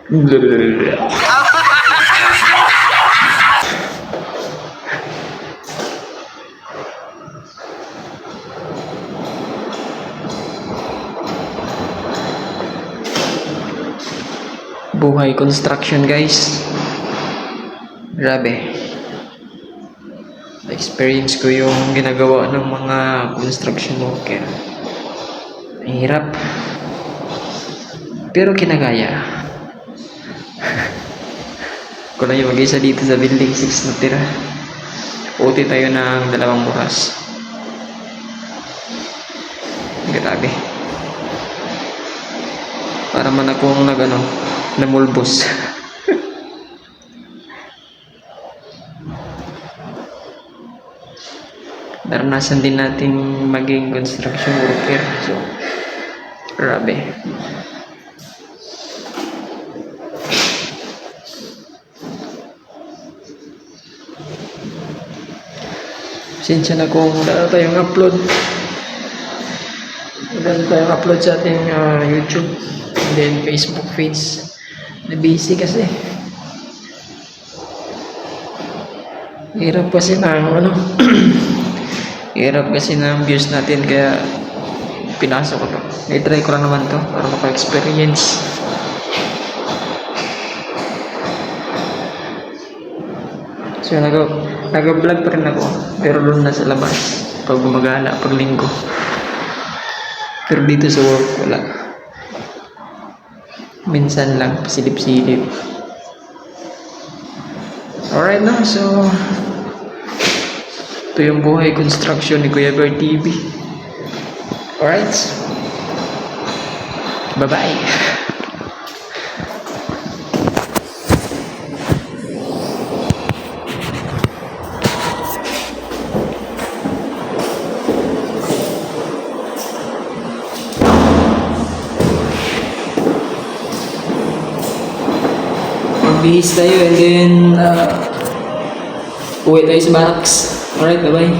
Buhay construction, guys. Grabe. Experience ko yung ginagawa ng mga construction worker. Ang hirap. Pero kinagaya. Ko lang yung mag-isa dito sa building 6 na tira. Uti tayo ng 2 oras. Grabe. Para man akong namulbos. Naranasan din natin maging construction worker. So, grabe. Pasensya na kung wala tayong upload. Wala tayong upload sa ating YouTube and then Facebook page. Na-busy kasi. Hirap kasi ng hirap kasi ng views natin kaya pinasok ko to. I-try ko lang naman to para maka-experience. So nag-vlog pa rin ako pero doon na sa labas pag gumagala, pag linggo. Pero dito sa work wala. Minsan lang pasilip-silip. Alright na, so ito yung buhay construction ni Kuya Bear TV. Alright. Bye-bye. Magbihis tayo and then uwi tayo sa barracks. Alright, bye-bye.